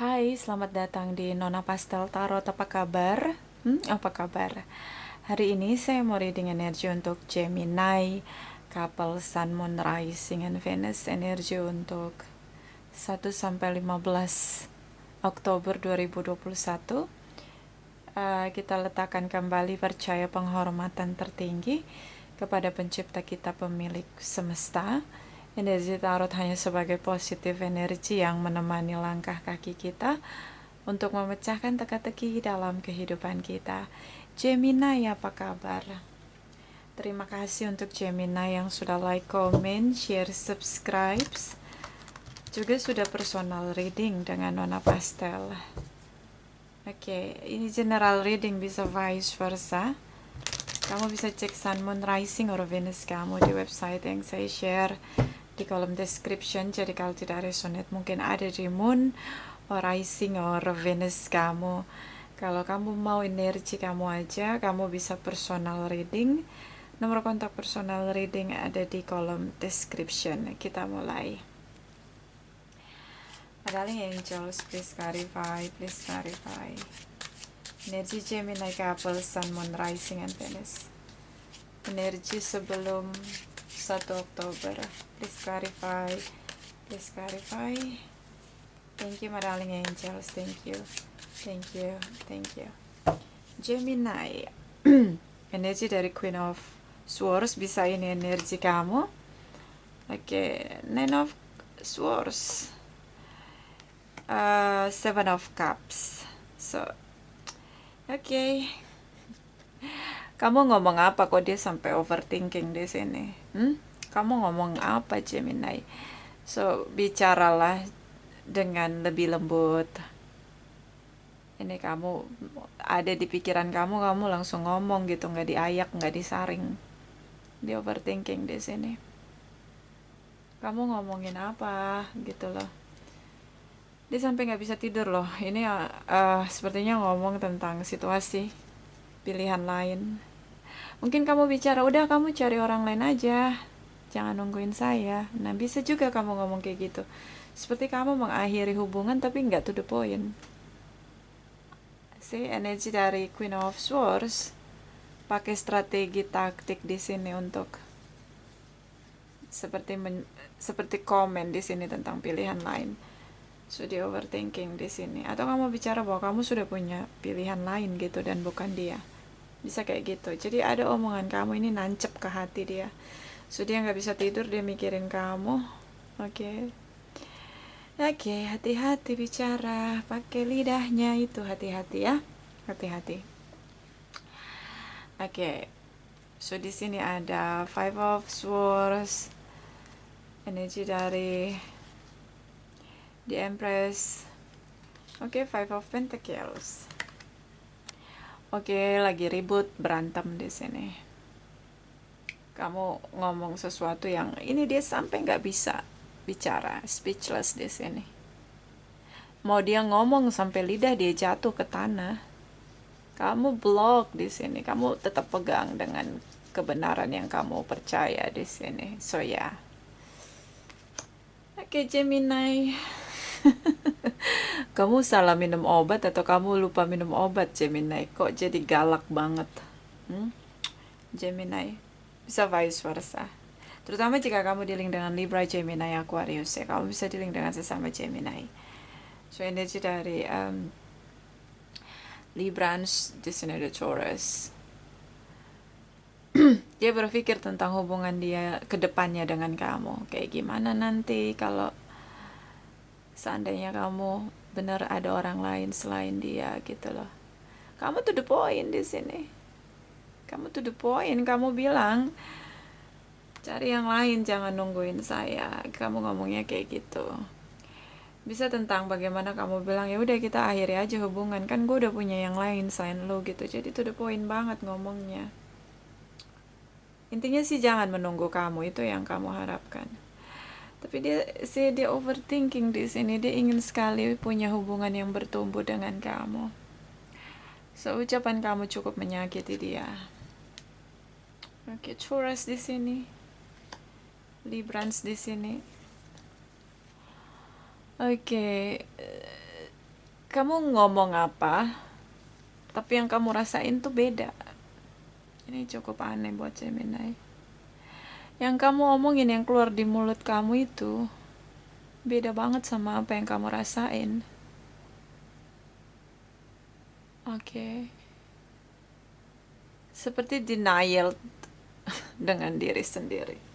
Hai, selamat datang di Nona Pastel Tarot. Apa kabar? Apa kabar? Hari ini saya mau reading energi untuk Gemini, couple Sun, Moon, Rising, and Venus. Energi untuk 1-15 Oktober 2021. Kita letakkan kembali percaya penghormatan tertinggi kepada pencipta kita, pemilik semesta. Energi tarot hanya sebagai positif energi yang menemani langkah kaki kita untuk memecahkan teka-teki dalam kehidupan kita. Gemini, apa kabar? Terima kasih untuk Gemini yang sudah like, comment, share, subscribe, juga sudah personal reading dengan Nona Pastel. Oke, ini general reading, bisa vice versa. Kamu bisa cek Sun, Moon, Rising, or Venus kamu di website yang saya share di kolom description. Jadi kalau tidak resonate, mungkin ada di Moon, or Rising, or Venus kamu. Kalau kamu mau energi kamu aja, kamu bisa personal reading. Nomor kontak personal reading ada di kolom description. Kita mulai. Darling angels, please clarify, please clarify. Energi Gemini couple, Sun, Moon, Rising, and Venus. Energi sebelum 1 Oktober. Please clarify. Please clarify. Thank you, my darling angels. Thank you. Thank you. Thank you. Gemini. Energi dari Queen of Swords. Bisa ini energi kamu. Oke. Nine of Swords. Seven of Cups. So, oke. Kamu ngomong apa kok dia sampai overthinking di sini? Kamu ngomong apa, Gemini? So, bicaralah dengan lebih lembut. Ini kamu ada di pikiran kamu langsung ngomong gitu, nggak diayak, nggak disaring. Dia overthinking di sini. Kamu ngomongin apa gitu loh. Dia sampai nggak bisa tidur loh. Ini sepertinya ngomong tentang situasi pilihan lain. Mungkin kamu bicara, udah kamu cari orang lain aja, jangan nungguin saya. Nah, bisa juga kamu ngomong kayak gitu. Seperti kamu mengakhiri hubungan tapi nggak to the point. Energi dari Queen of Swords pakai strategi taktik di sini untuk seperti komen di sini tentang pilihan lain. So, dia overthinking di sini. Atau kamu bicara bahwa kamu sudah punya pilihan lain gitu dan bukan dia. Bisa kayak gitu. Jadi ada omongan kamu ini nancep ke hati dia. So, dia nggak bisa tidur, dia mikirin kamu. Oke, hati-hati bicara. Pakai lidahnya itu, hati-hati ya. Hati-hati. So di sini ada Five of Swords. Energi dari The Empress. Five of Pentacles. Lagi ribut, berantem di sini. Kamu ngomong sesuatu yang ini dia sampai nggak bisa bicara, speechless di sini. Mau dia ngomong sampai lidah dia jatuh ke tanah. Kamu block di sini. Kamu tetap pegang dengan kebenaran yang kamu percaya di sini. So ya. Gemini. Kamu salah minum obat atau kamu lupa minum obat, Gemini? Kok jadi galak banget? Gemini. Bisa vice versa. Terutama jika kamu dealing dengan Libra, Gemini, Aquarius ya. Kamu bisa dealing dengan sesama Gemini. So energi dari Librans di sini ada Taurus. Dia berpikir tentang hubungan dia ke depannya dengan kamu. Kayak gimana nanti kalau seandainya kamu benar ada orang lain selain dia gitu loh. Kamu to the point di sini. Kamu to the point. Kamu bilang cari yang lain, jangan nungguin saya. Kamu ngomongnya kayak gitu. Bisa tentang bagaimana kamu bilang ya udah kita akhiri aja hubungan, kan gue udah punya yang lain selain lo gitu. Jadi to the point banget ngomongnya. Intinya sih jangan menunggu kamu, itu yang kamu harapkan. Tapi dia overthinking di sini. Dia ingin sekali punya hubungan yang bertumbuh dengan kamu. So ucapan kamu cukup menyakiti dia. Taurus di sini. Librans di sini. kamu ngomong apa, tapi yang kamu rasain tuh beda. Ini cukup aneh buat Gemini. Yang kamu omongin, yang keluar di mulut kamu itu beda banget sama apa yang kamu rasain. Oke. Seperti denial dengan diri sendiri.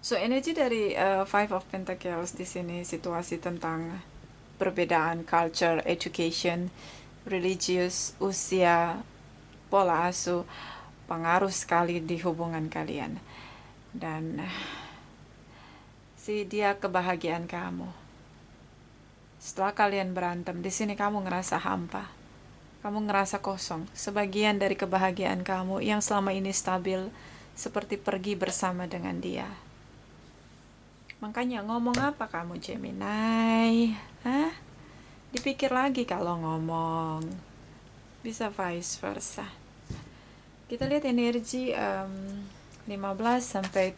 So, energi dari Five of Pentacles di sini situasi tentang perbedaan culture, education, religius, usia, pola asuh, pengaruh sekali di hubungan kalian. Dan dia kebahagiaan kamu. Setelah kalian berantem, di sini kamu ngerasa hampa. Kamu ngerasa kosong. Sebagian dari kebahagiaan kamu yang selama ini stabil seperti pergi bersama dengan dia. Makanya ngomong apa kamu Gemini? Hah? Dipikir lagi kalau ngomong. Bisa vice versa. Kita lihat energi 15 sampai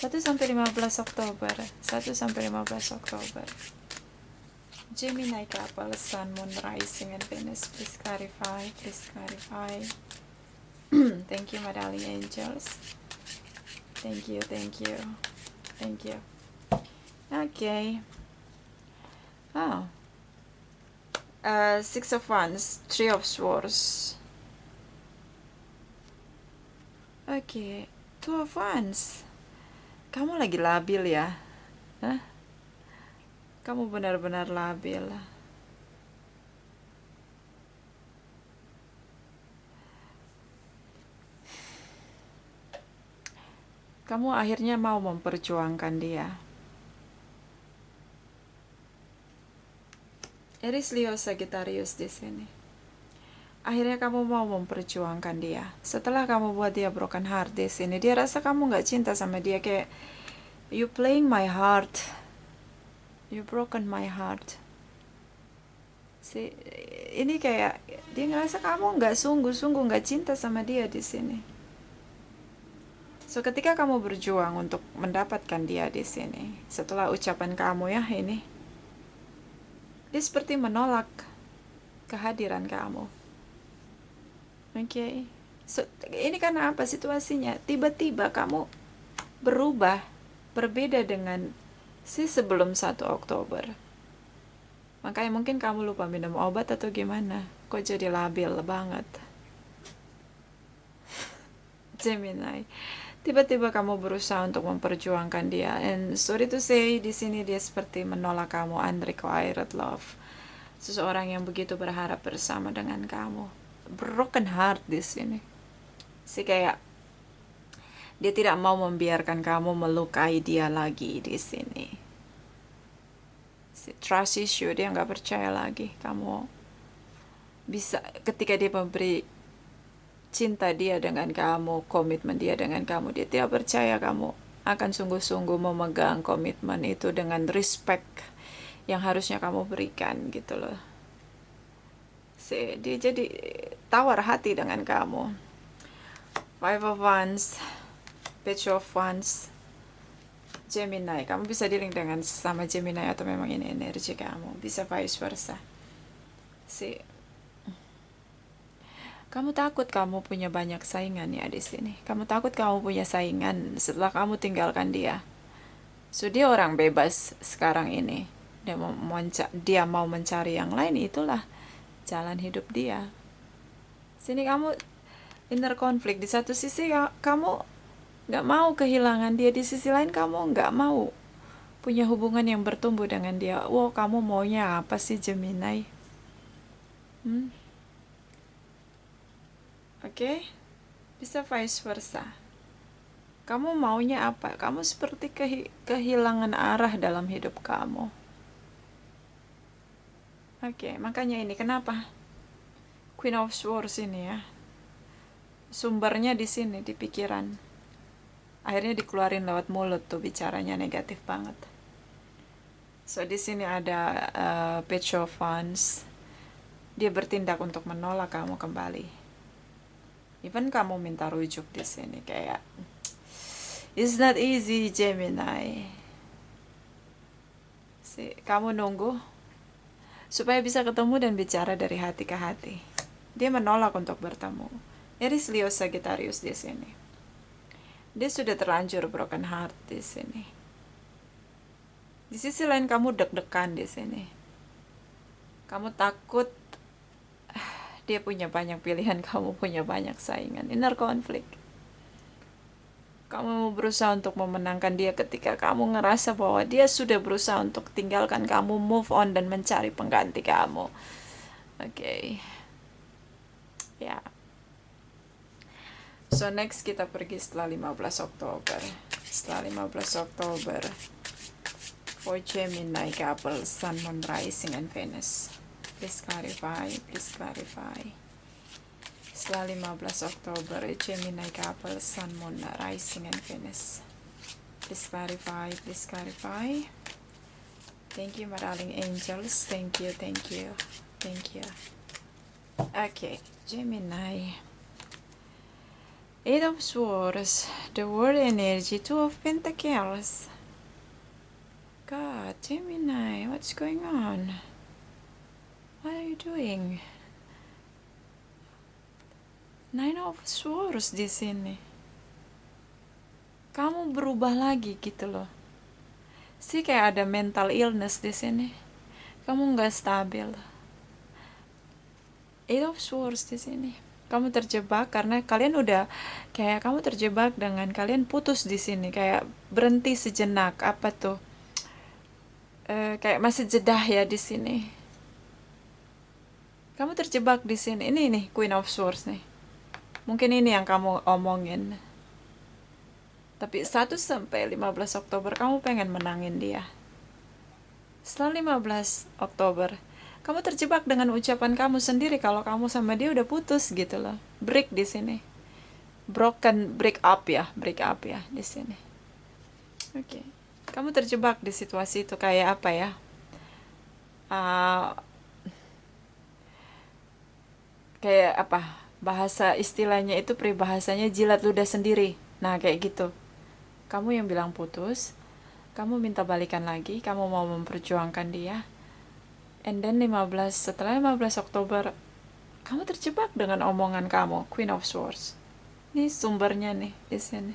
15 Oktober. 1 sampai 15 Oktober. Gemini couple, Sun, Moon, Rising, and Venus. Please clarify. Please clarify. Thank you, my darling angels. Thank you, thank you. Thank you. Okay. Oh. Six of Wands, Three of Swords. Okay. Two of Wands. Kamu lagi labil ya? Hah? Kamu benar-benar labil. Kamu akhirnya mau memperjuangkan dia. Aries, Leo, Sagittarius di sini. Akhirnya kamu mau memperjuangkan dia. Setelah kamu buat dia broken heart di sini, dia rasa kamu nggak cinta sama dia, kayak you playing my heart, you broken my heart. Ini kayak dia ngerasa kamu nggak sungguh-sungguh nggak cinta sama dia di sini. So ketika kamu berjuang untuk mendapatkan dia di sini, setelah ucapan kamu ya ini, dia seperti menolak kehadiran kamu. Oke. So, ini karena apa situasinya? Tiba-tiba kamu berubah, berbeda dengan sebelum 1 Oktober. Makanya mungkin kamu lupa minum obat atau gimana. Kok jadi labil banget? Gemini. Tiba-tiba kamu berusaha untuk memperjuangkan dia. And sorry to say, di sini dia seperti menolak kamu, unrequited love. Seseorang yang begitu berharap bersama dengan kamu. Broken heart di sini. Kayak dia tidak mau membiarkan kamu melukai dia lagi di sini. Trust issue, dia nggak percaya lagi kamu bisa, ketika dia memberi cinta dia dengan kamu, komitmen dia dengan kamu, dia tidak percaya kamu akan sungguh-sungguh memegang komitmen itu dengan respect yang harusnya kamu berikan gitu loh. Dia jadi tawar hati dengan kamu. Five of Wands, Page of Wands, Gemini. Kamu bisa dealing dengan sesama Gemini atau memang ini energi kamu. Bisa vice versa. Kamu takut kamu punya banyak saingan ya di sini. Kamu takut kamu punya saingan setelah kamu tinggalkan dia. So dia orang bebas sekarang ini. Dia mau mencari yang lain, itulah jalan hidup dia. Sini kamu inner konflik. Di satu sisi kamu gak mau kehilangan dia, di sisi lain kamu gak mau punya hubungan yang bertumbuh dengan dia. Wow, kamu maunya apa sih Gemini? Oke? Bisa vice versa. Kamu maunya apa? Kamu seperti kehilangan arah dalam hidup kamu. Oke, makanya ini kenapa Queen of Swords ini ya, sumbernya di sini, di pikiran. Akhirnya dikeluarin lewat mulut tuh, bicaranya negatif banget. So di sini ada Page of Wands. Dia bertindak untuk menolak kamu kembali. Even kamu minta rujuk di sini, kayak it's not easy Gemini. Kamu nunggu supaya bisa ketemu dan bicara dari hati ke hati. Dia menolak untuk bertemu. Aries, Leo, Sagittarius di sini. Dia sudah terlanjur broken heart di sini. Di sisi lain kamu deg-degan di sini. Kamu takut dia punya banyak pilihan, kamu punya banyak saingan. Inner conflict. Kamu berusaha untuk memenangkan dia ketika kamu ngerasa bahwa dia sudah berusaha untuk tinggalkan kamu, move on dan mencari pengganti kamu. Oke. Ya. So next kita pergi setelah 15 Oktober. Setelah 15 Oktober. For Gemini couple, Sun, Moon, Rising, and Venus. Please clarify, please clarify. Setelah 15 Oktober, Gemini couple, Sun, Moon, Rising, and Venus. Please clarify, please clarify. Thank you, my darling angels. Thank you, thank you, thank you. Okay, Gemini. Eight of Swords, the World Energy, Two of Pentacles. God, Gemini, what's going on? What are you doing? Nine of Swords di sini. Kamu berubah lagi gitu loh. Kayak ada mental illness di sini. Kamu nggak stabil. Eight of Swords di sini. Kamu terjebak karena kalian udah kayak kamu terjebak dengan kalian putus di sini, kayak berhenti sejenak. Apa tuh? Kayak masih jedah ya di sini. Kamu terjebak di sini. Ini nih Queen of Swords nih. Mungkin ini yang kamu omongin. Tapi 1 sampai 15 Oktober kamu pengen menangin dia. Setelah 15 Oktober, kamu terjebak dengan ucapan kamu sendiri kalau kamu sama dia udah putus gitu loh. Break di sini. Break up ya di sini. Oke. Kamu terjebak di situasi itu kayak apa ya? Kayak apa? Bahasa istilahnya itu peribahasanya jilat ludah sendiri. Nah kayak gitu. Kamu yang bilang putus, kamu minta balikan lagi, kamu mau memperjuangkan dia. And then setelah 15 Oktober, kamu terjebak dengan omongan kamu, Queen of Swords. Ini sumbernya nih di sini.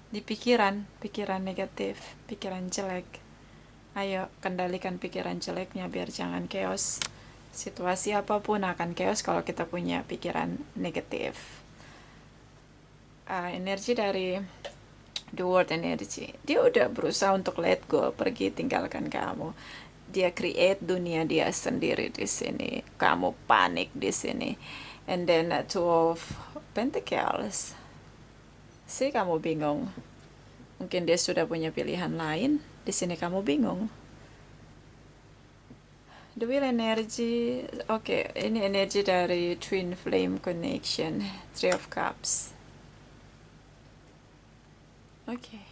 Di pikiran negatif, pikiran jelek. Ayo kendalikan pikiran jeleknya biar jangan chaos. Situasi apapun akan chaos kalau kita punya pikiran negatif. Energi dari The World Energy. Dia udah berusaha untuk let go, pergi tinggalkan kamu. Dia create dunia dia sendiri di sini. Kamu panik di sini. And then Two of Pentacles. Kamu bingung. Mungkin dia sudah punya pilihan lain. Di sini kamu bingung. The Wheel Energy, oke, ini energi dari Twin Flame Connection, Three of Cups. Oke.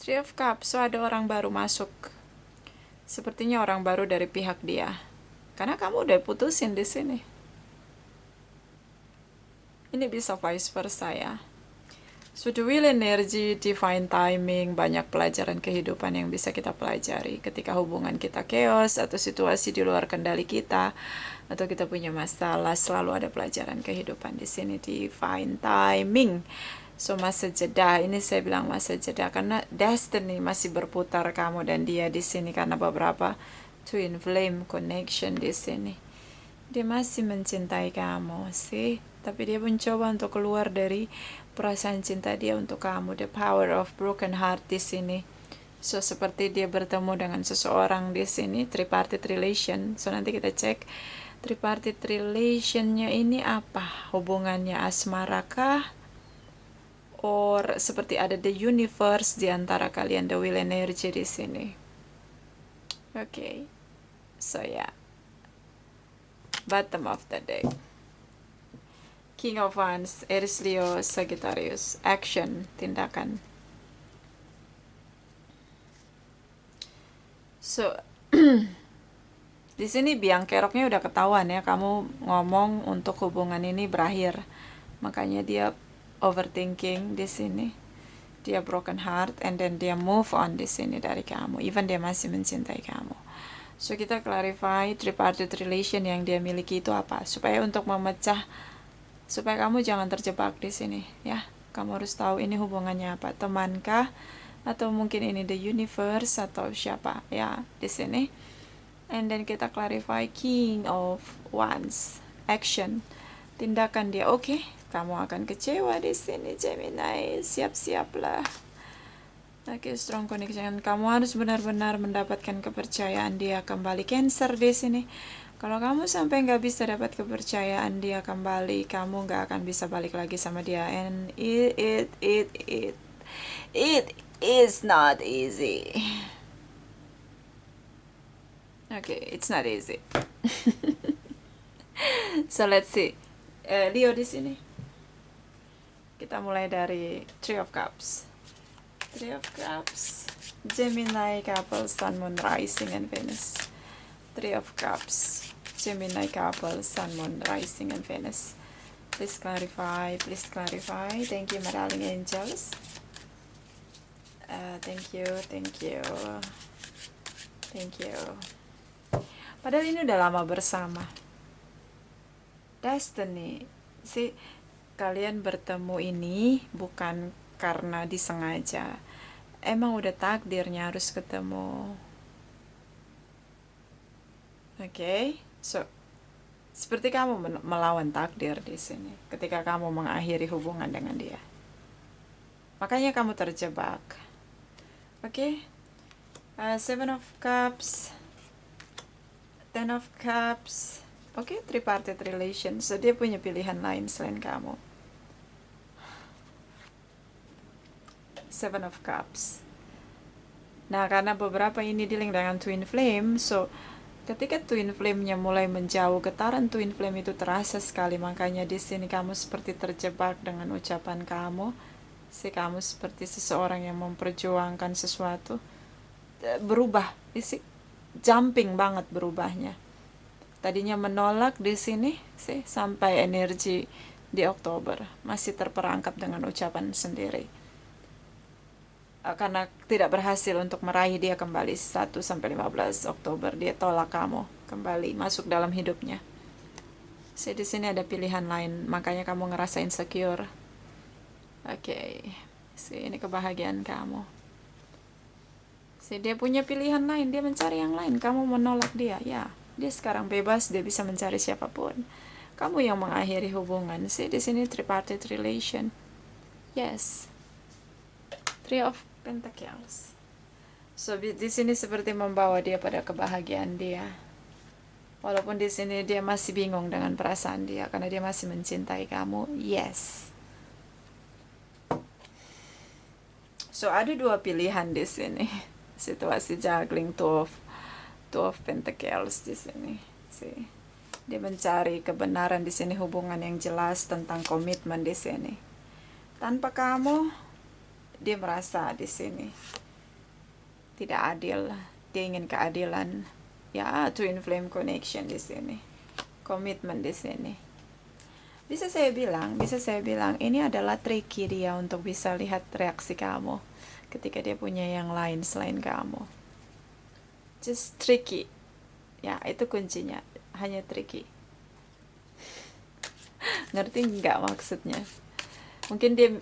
Three of Cups, so ada orang baru masuk. Sepertinya orang baru dari pihak dia. Karena kamu udah putusin di sini. Ini bisa vice versa ya. So the Wheel Energy, divine timing, banyak pelajaran kehidupan yang bisa kita pelajari ketika hubungan kita chaos atau situasi di luar kendali kita atau kita punya masalah, selalu ada pelajaran kehidupan di sini. Divine timing. So masa jeda, ini saya bilang masa jeda karena destiny masih berputar kamu dan dia di sini karena beberapa twin flame connection di sini. Dia masih mencintai kamu sih, tapi dia mencoba untuk keluar dari perasaan cinta dia untuk kamu. The power of broken heart di sini. So seperti dia bertemu dengan seseorang di sini, tripartite relation. So nanti kita cek tripartite relationnya ini apa? Hubungannya asmarakah? Or seperti ada the universe di antara kalian, the Wheel Energy di sini. Oke. So ya. Bottom of the deck. King of Wands, Aries, Leo, Sagittarius. Action, tindakan. So, di sini biang keroknya udah ketahuan ya. Kamu ngomong untuk hubungan ini berakhir. Makanya dia overthinking di sini. dia broken heart, and then dia move on di sini dari kamu, even dia masih mencintai kamu. So kita clarify tripartite relation yang dia miliki itu apa, supaya untuk memecah, supaya kamu jangan terjebak di sini ya. Kamu harus tahu ini hubungannya apa, temankah, atau mungkin ini the universe, atau siapa ya di sini. And then kita clarify King of Wands, action, tindakan dia. Oke, kamu akan kecewa di sini Gemini, siap-siaplah. Oke, strong connection. Kamu harus benar-benar mendapatkan kepercayaan dia kembali. Cancer di sini. Kalau kamu sampai nggak bisa dapat kepercayaan dia kembali, kamu nggak akan bisa balik lagi sama dia. And it is not easy. Okay, it's not easy. So let's see. Leo di sini. Kita mulai dari Three of Cups. Three of Cups. Gemini couple, Sun, Moon, Rising, and Venus. Three of Cups. Gemini couple, Sun, Moon, Rising, and Venus. Please clarify. Please clarify. Thank you, my darling angels. Thank you. Thank you. Thank you. Padahal ini udah lama bersama. Destiny. Si kalian bertemu ini bukan karena disengaja. Emang udah takdirnya harus ketemu. Oke. So seperti kamu melawan takdir di sini ketika kamu mengakhiri hubungan dengan dia. Makanya kamu terjebak. Oke. Seven of Cups, Ten of Cups. Oke, tripartite relation. So dia punya pilihan lain selain kamu. Seven of Cups. Nah, karena beberapa ini dealing dengan twin flame, so ketika twin flame-nya mulai menjauh, getaran twin flame itu terasa sekali. Makanya di sini kamu seperti terjebak dengan ucapan kamu. Kamu seperti seseorang yang memperjuangkan sesuatu. Berubah, jumping banget berubahnya. Tadinya menolak di sini, sampai energi di Oktober masih terperangkap dengan ucapan sendiri. Karena tidak berhasil untuk meraih dia kembali 1-15 Oktober, dia tolak kamu kembali masuk dalam hidupnya. Di sini ada pilihan lain, makanya kamu ngerasa insecure. Oke. Ini kebahagiaan kamu. Dia punya pilihan lain, dia mencari yang lain, kamu menolak dia. Ya, dia sekarang bebas, dia bisa mencari siapapun. Kamu yang mengakhiri hubungan. Di sini tripartite relation. Yes. Three of Pentacles. So di sini seperti membawa dia pada kebahagiaan dia. Walaupun di sini dia masih bingung dengan perasaan dia karena dia masih mencintai kamu. Yes. So ada dua pilihan di sini. Situasi juggling two of Pentacles di sini. Dia mencari kebenaran di sini, hubungan yang jelas tentang komitmen di sini. Tanpa kamu, dia merasa di sini tidak adil. Dia ingin keadilan. Ya, twin flame connection di sini. Komitmen di sini. Bisa saya bilang ini adalah tricky dia untuk bisa lihat reaksi kamu ketika dia punya yang lain selain kamu. Just tricky. Ya, itu kuncinya. Hanya tricky. Ngerti nggak maksudnya? Mungkin dia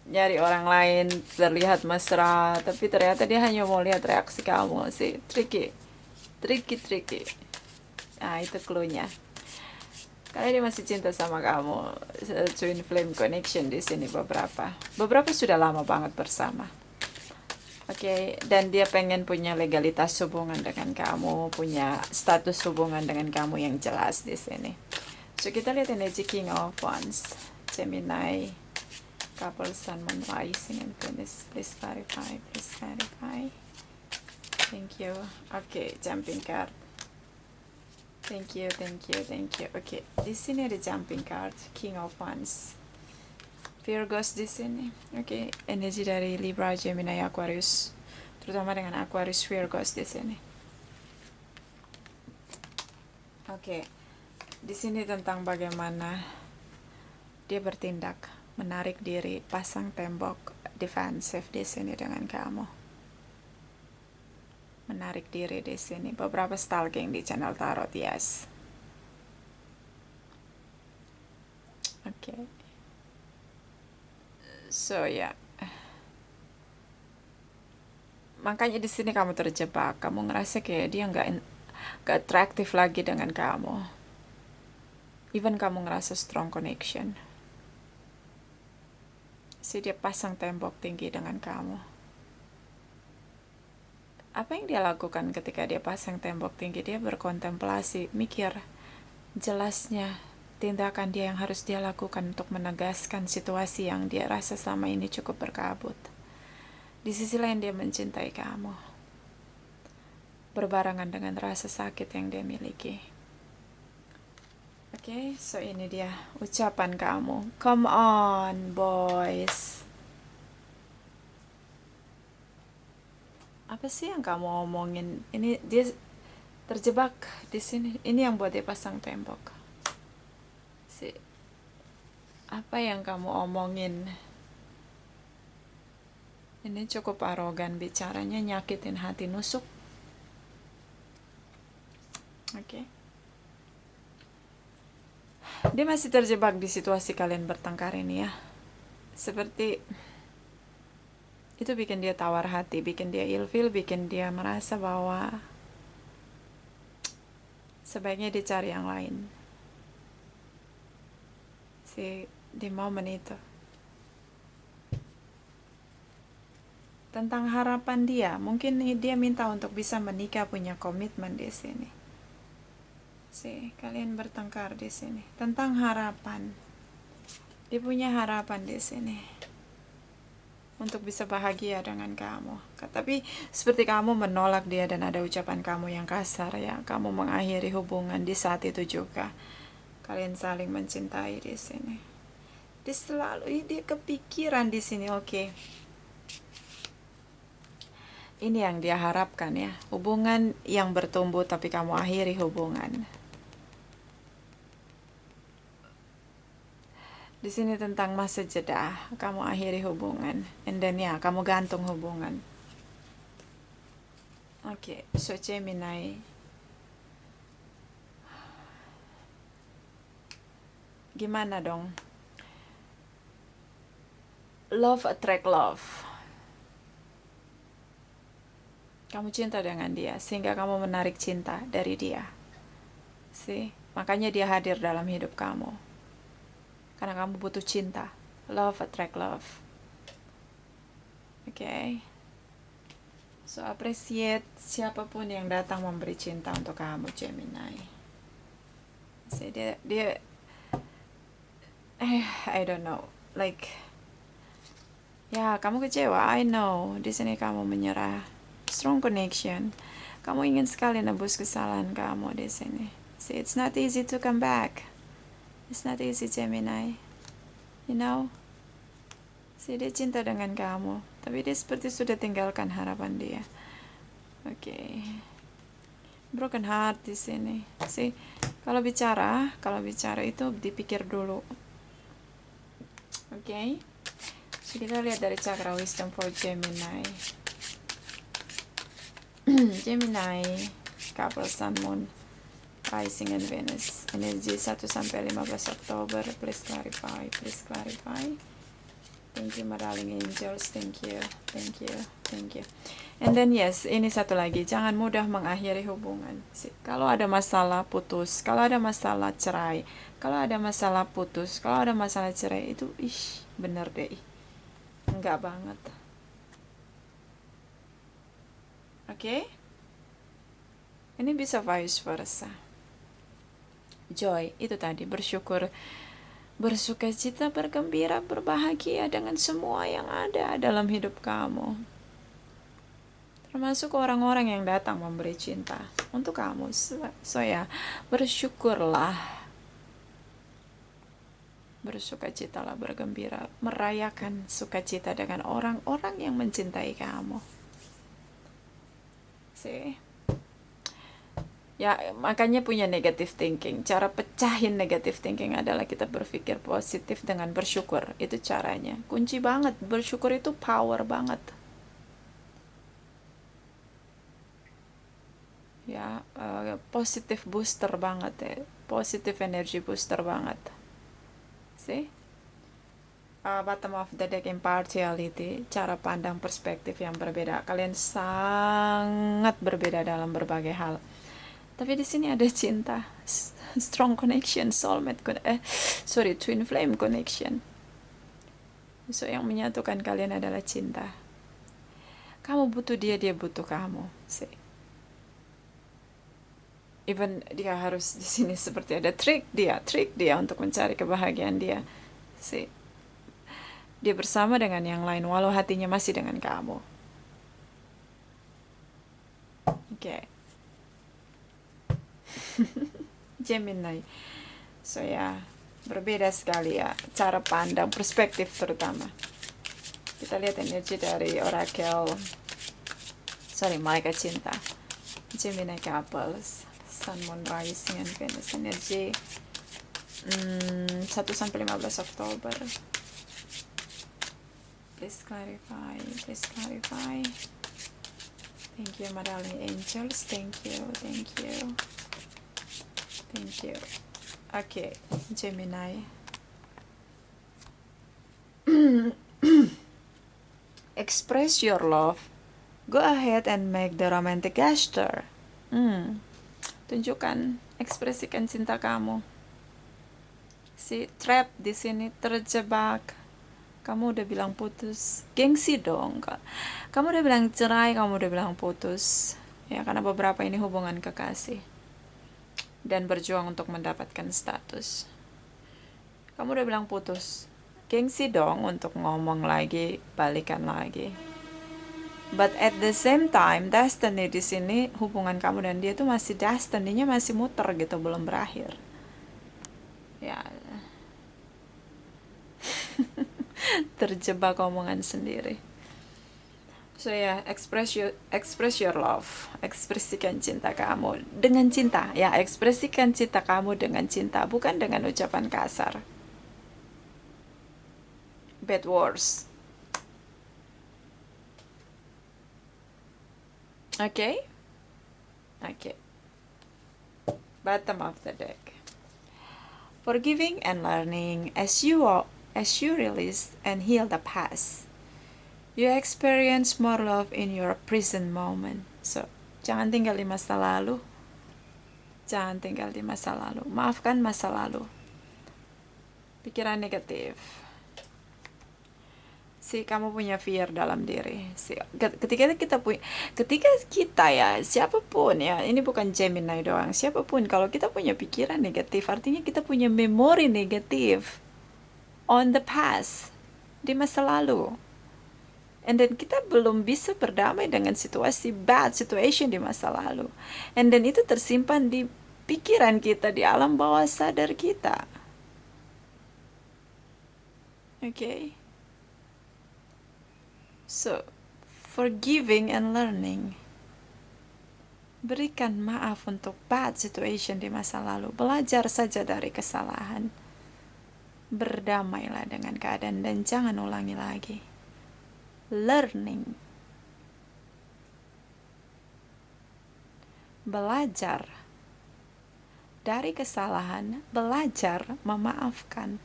nyari orang lain terlihat mesra, tapi ternyata dia hanya mau lihat reaksi kamu. Tricky. Nah, itu cluenya. Karena dia masih cinta sama kamu. Twin flame connection di sini beberapa sudah lama banget bersama. Oke, dan dia pengen punya legalitas hubungan dengan kamu, punya status hubungan dengan kamu yang jelas di sini. So kita lihat energi King of Wands, Gemini couple, Sun, Moon, Rising, and Venus. Please clarify. Thank you. Okay, jumping card. Thank you. Okay, di sini ada jumping card, King of Wands, Virgos di sini. Okay, energi dari Libra, Gemini, Aquarius, terutama dengan Aquarius, Virgos di sini. Okay, di sini tentang bagaimana dia bertindak. menarik diri, pasang tembok defensif di sini dengan kamu. Menarik diri di sini. Beberapa stalking di channel tarot, yes. Oke. So ya. Makanya di sini kamu terjebak. Kamu ngerasa kayak dia nggak atraktif lagi dengan kamu. Even kamu ngerasa strong connection. Dia pasang tembok tinggi dengan kamu. Apa yang dia lakukan ketika dia pasang tembok tinggi? Dia berkontemplasi, mikir jelasnya tindakan dia yang harus dia lakukan untuk menegaskan situasi yang dia rasa selama ini cukup berkabut. Di sisi lain dia mencintai kamu, berbarengan dengan rasa sakit yang dia miliki. Oke, so ini dia ucapan kamu. Come on, boys. Apa sih yang kamu omongin? Ini dia terjebak di sini. Ini yang buat dia pasang tembok. Apa yang kamu omongin? Ini cukup arogan bicaranya, nyakitin hati, nusuk. Oke. Dia masih terjebak di situasi kalian bertengkar ini ya. Seperti itu bikin dia tawar hati, bikin dia ilfil, bikin dia merasa bahwa sebaiknya dicari yang lain. Di momen itu. Tentang harapan dia, mungkin dia minta untuk bisa menikah, punya komitmen di sini. Kalian bertengkar di sini. Tentang harapan. Dia punya harapan di sini. Untuk bisa bahagia dengan kamu. Tapi seperti kamu menolak dia dan ada ucapan kamu yang kasar ya. Kamu mengakhiri hubungan di saat itu juga. Kalian saling mencintai di sini. Dia kepikiran di sini, oke. Ini yang dia harapkan ya. Hubungan yang bertumbuh tapi kamu akhiri hubungan. Di sini tentang masa jeda, kamu akhiri hubungan, and then ya, kamu gantung hubungan. Oke, so Gemini. Gimana dong? Love attract love. Kamu cinta dengan dia, sehingga kamu menarik cinta dari dia. Makanya dia hadir dalam hidup kamu. Karena kamu butuh cinta. Love attract love. Oke. So appreciate siapapun yang datang memberi cinta untuk kamu, Gemini. Dia I don't know. Like ya, kamu kecewa, I know. Di sini kamu menyerah. Strong connection. Kamu ingin sekali nebus kesalahan kamu di sini. It's not easy to come back. It's not easy, Gemini. You know? Dia cinta dengan kamu, tapi dia seperti sudah tinggalkan harapan dia. Oke. Broken heart di sini. Kalau bicara itu dipikir dulu. Oke. So kita lihat dari chakra wisdom for Gemini. Gemini, couple Sun, Moon, Rising and Venus. Energi 1 sampai 15 Oktober. Please clarify. Thank you, my darling angels. Thank you. And then yes, ini satu lagi. Jangan mudah mengakhiri hubungan. Kalau ada masalah putus, kalau ada masalah cerai, kalau ada masalah putus, kalau ada masalah cerai, itu bener deh. Enggak banget. Oke? Ini bisa vice versa. Joy, itu tadi bersyukur, bersuka cita, bergembira, berbahagia dengan semua yang ada dalam hidup kamu. Termasuk orang-orang yang datang memberi cinta untuk kamu. So ya, bersyukurlah. Bersukacitalah, bergembira, merayakan sukacita dengan orang-orang yang mencintai kamu. Ya, makanya punya negative thinking. Cara pecahin negative thinking adalah kita berpikir positif dengan bersyukur. Itu caranya. Kunci banget. Bersyukur itu power banget. Ya, positive booster banget ya. Positive energy booster banget. See? Bottom of the deck impartiality, cara pandang perspektif yang berbeda. Kalian sangat berbeda dalam berbagai hal. Tapi di sini ada cinta, strong connection, soulmate, twin flame connection. So yang menyatukan kalian adalah cinta. Kamu butuh dia, dia butuh kamu. See? Even dia harus di sini seperti ada trik dia untuk mencari kebahagiaan dia. See? Dia bersama dengan yang lain walau hatinya masih dengan kamu. Oke. Gemini. So ya, berbeda sekali ya cara pandang, perspektif terutama. Kita lihat energi dari oracle, malaikat cinta. Gemini couples, Sun, Moon, Rising, and Venus. Energi 1-15 Oktober. Please clarify. Thank you, my darling angels. Thank you. Okay, Gemini. Express your love. Go ahead and make the romantic gesture. Tunjukkan, ekspresikan cinta kamu. Si trap di sini, terjebak. Kamu udah bilang putus, gengsi dong. Kamu udah bilang cerai, kamu udah bilang putus. Ya, karena beberapa ini hubungan kekasih. Dan berjuang untuk mendapatkan status. Kamu udah bilang putus. Gengsi dong untuk ngomong lagi, balikan lagi. But at the same time, destiny di sini, hubungan kamu dan dia tuh masih destiny-nya masih muter gitu, belum berakhir. Ya. Terjebak omongan sendiri. So ya, express your love. Ekspresikan cinta kamu dengan cinta. Ya, ekspresikan cinta kamu dengan cinta, bukan dengan ucapan kasar. Bad words. Okay? Bottom of the deck. Forgiving and learning as you release and heal the past. You experience more love in your present moment. So, jangan tinggal di masa lalu. Maafkan masa lalu. Pikiran negatif. Kamu punya fear dalam diri. Ketika kita ya, siapapun ya, ini bukan Gemini doang, siapapun, kalau kita punya pikiran negatif, artinya kita punya memori negatif on the past, di masa lalu. And then kita belum bisa berdamai dengan bad situation di masa lalu. And then itu tersimpan di pikiran kita, di alam bawah sadar kita. Okay? So, forgiving and learning. Berikan maaf untuk bad situation di masa lalu. Belajar saja dari kesalahan. Berdamailah dengan keadaan dan jangan ulangi lagi. Learning. Belajar dari kesalahan, belajar memaafkan.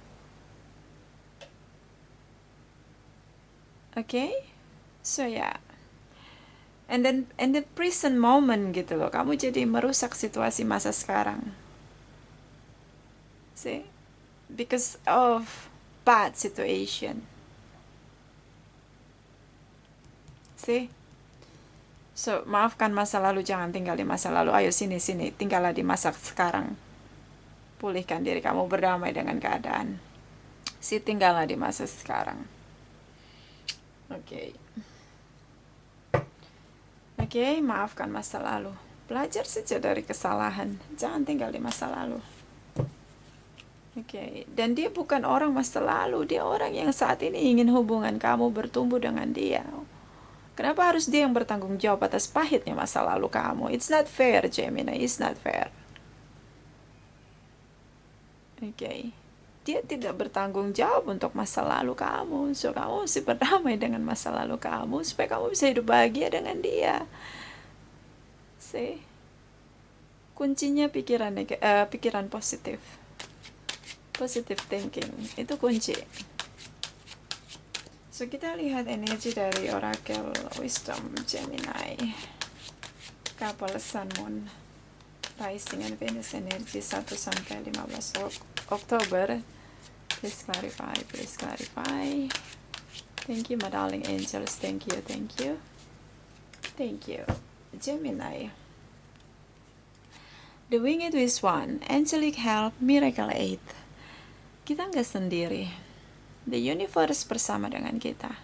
Okay? So ya, and then in the present moment gitu loh, kamu jadi merusak situasi masa sekarang. See? Because of bad situation. See? So, maafkan masa lalu, jangan tinggal di masa lalu. Ayo sini, tinggallah di masa sekarang. Pulihkan diri kamu, berdamai dengan keadaan. Tinggallah di masa sekarang. Oke, maafkan masa lalu. Belajar saja dari kesalahan. Jangan tinggal di masa lalu. Dan dia bukan orang masa lalu. Dia orang yang saat ini ingin hubungan kamu bertumbuh dengan dia. Kenapa harus dia yang bertanggung jawab atas pahitnya masa lalu kamu? It's not fair, Gemini. It's not fair. Okay. Dia tidak bertanggung jawab untuk masa lalu kamu. So, kamu mesti berdamai dengan masa lalu kamu supaya kamu bisa hidup bahagia dengan dia. See? Kuncinya pikiran positif. Positive thinking. Itu kunci. So, kita lihat energi dari Oracle Wisdom Gemini. Couple Sun Moon Rising and Venus energi 1 sampai 15 Oktober. Please clarify, please clarify. Thank you, my darling angels. Thank you, thank you. Thank you. Gemini. The Winged One, Angelic Help, Miracle Aid. Kita nggak sendiri. The universe bersama dengan kita.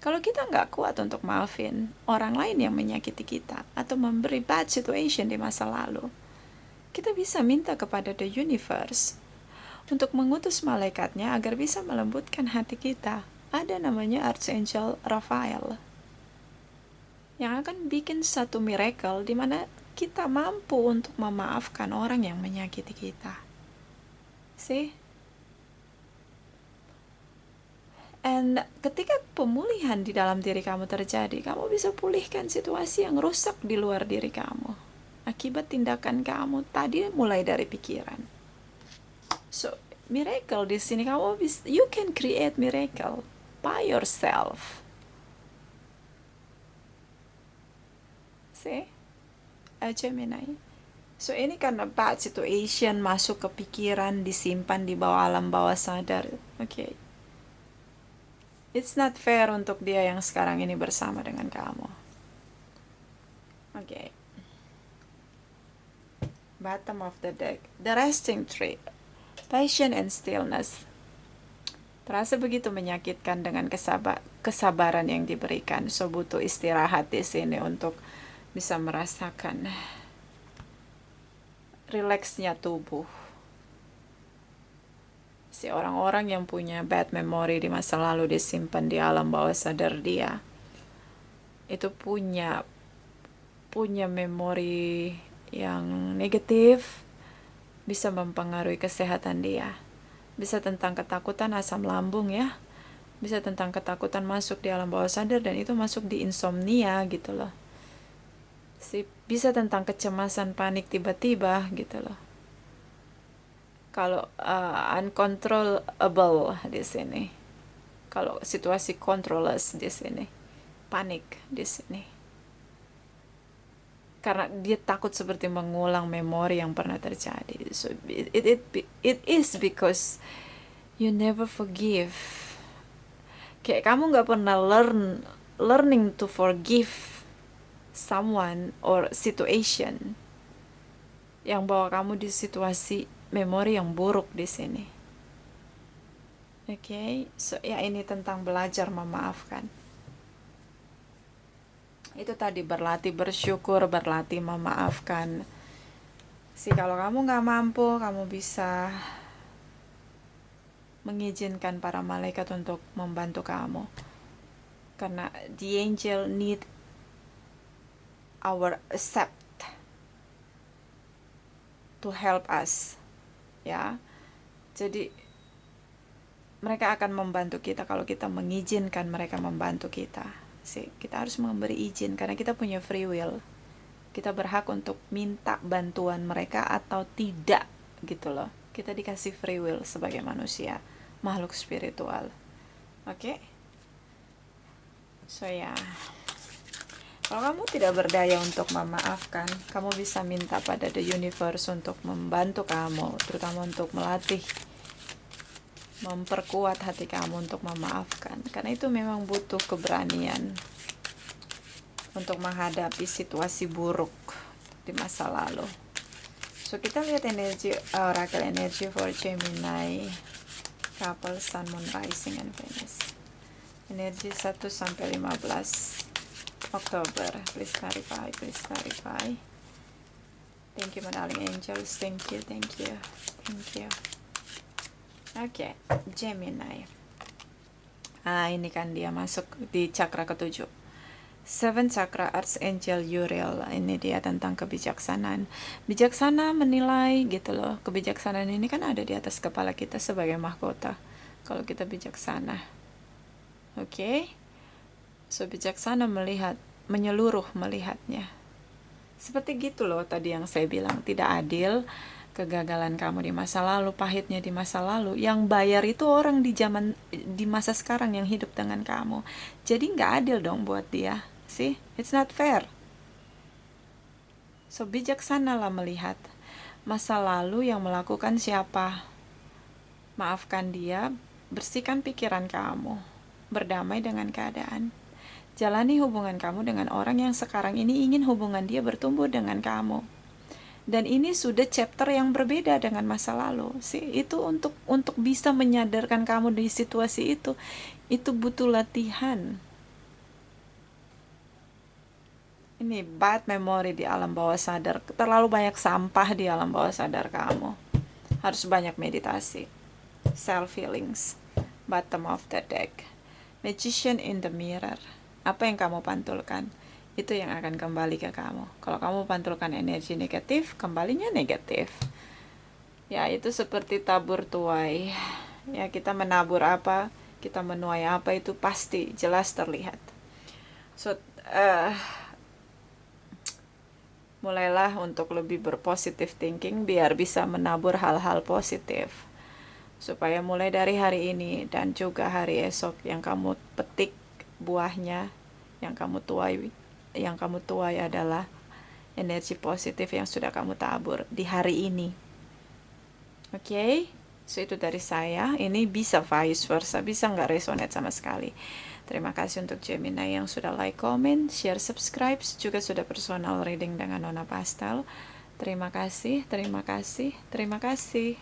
Kalau kita nggak kuat untuk maafin orang lain yang menyakiti kita atau memberi bad situation di masa lalu, kita bisa minta kepada the universe untuk mengutus malaikatnya agar bisa melembutkan hati kita. Ada namanya Archangel Raphael yang akan bikin satu miracle di mana kita mampu untuk memaafkan orang yang menyakiti kita. See? And ketika pemulihan di dalam diri kamu terjadi, kamu bisa pulihkan situasi yang rusak di luar diri kamu akibat tindakan kamu tadi mulai dari pikiran. So, miracle di sini you can create miracle by yourself. See? Gemini. So, ini karena bad situation masuk ke pikiran, disimpan di bawah alam bawah sadar. Okay. It's not fair untuk dia yang sekarang ini bersama dengan kamu. Okay. Bottom of the deck. The resting tree. Passion and stillness. Terasa begitu menyakitkan dengan kesabaran yang diberikan. So, butuh istirahat di sini untuk bisa merasakan rileksnya tubuh. Si orang-orang yang punya bad memory di masa lalu disimpan di alam bawah sadar dia, itu punya memori yang negatif, bisa mempengaruhi kesehatan dia. Bisa tentang ketakutan asam lambung ya, bisa tentang ketakutan masuk di alam bawah sadar dan itu masuk di insomnia gitu loh. Bisa tentang kecemasan panik tiba-tiba gitu loh. Kalau uncontrollable di sini, kalau situasi controllers di sini, panik di sini, karena dia takut seperti mengulang memori yang pernah terjadi. So it is because you never forgive. Kayak kamu nggak pernah learning to forgive someone or situation yang bawa kamu di situasi memori yang buruk di sini. Okay, so ya ini tentang belajar memaafkan. Itu tadi berlatih bersyukur, berlatih memaafkan. Kalau kamu nggak mampu, kamu bisa mengizinkan para malaikat untuk membantu kamu. Karena the angel need our accept to help us. Ya, jadi mereka akan membantu kita kalau kita mengizinkan mereka membantu kita. Kita harus memberi izin karena kita punya free will. Kita berhak untuk minta bantuan mereka atau tidak gitu loh. Kita dikasih free will sebagai manusia, makhluk spiritual. Oke? So ya, kalau kamu tidak berdaya untuk memaafkan, kamu bisa minta pada the universe untuk membantu kamu, terutama untuk melatih, memperkuat hati kamu untuk memaafkan. Karena itu memang butuh keberanian untuk menghadapi situasi buruk di masa lalu. So, kita lihat energi, Oracle energy for Gemini, couple, Sun, Moon, Rising, and Venus. Energi 1 sampai 15 Oktober. Please clarify, please clarify. Thank you, my darling angels. Thank you, thank you, thank you. Oke, Gemini. Ini kan dia masuk di cakra ketujuh. Seven Chakra Archangel Uriel, ini dia tentang kebijaksanaan. Bijaksana menilai gitu loh. Kebijaksanaan ini kan ada di atas kepala kita sebagai mahkota. Kalau kita bijaksana. Oke? So bijaksana melihat, menyeluruh melihatnya. Seperti gitu loh tadi yang saya bilang, tidak adil kegagalan kamu di masa lalu, pahitnya di masa lalu. Yang bayar itu orang di masa sekarang yang hidup dengan kamu. Jadi nggak adil dong buat dia. See, it's not fair. So bijaksanalah melihat masa lalu yang melakukan siapa. Maafkan dia, bersihkan pikiran kamu, berdamai dengan keadaan. Jalani hubungan kamu dengan orang yang sekarang ini ingin hubungan dia bertumbuh dengan kamu. Dan ini sudah chapter yang berbeda dengan masa lalu. Sih, itu untuk bisa menyadarkan kamu di situasi itu butuh latihan. Ini bad memory di alam bawah sadar. Terlalu banyak sampah di alam bawah sadar kamu. Harus banyak meditasi. Self healings. Bottom of the deck. Magician in the mirror. Apa yang kamu pantulkan, itu yang akan kembali ke kamu. Kalau kamu pantulkan energi negatif, kembalinya negatif. Ya, itu seperti tabur tuai. Ya, kita menabur apa, kita menuai apa, itu pasti jelas terlihat. So, mulailah untuk lebih berpositif thinking biar bisa menabur hal-hal positif. Supaya mulai dari hari ini dan juga hari esok yang kamu petik buahnya, yang kamu tuai adalah energi positif yang sudah kamu tabur di hari ini. Oke? So itu dari saya. Ini bisa vice versa, bisa nggak resonate sama sekali. Terima kasih untuk Gemini yang sudah like, comment, share, subscribe, juga sudah personal reading dengan Nona Pastel. Terima kasih, terima kasih, terima kasih.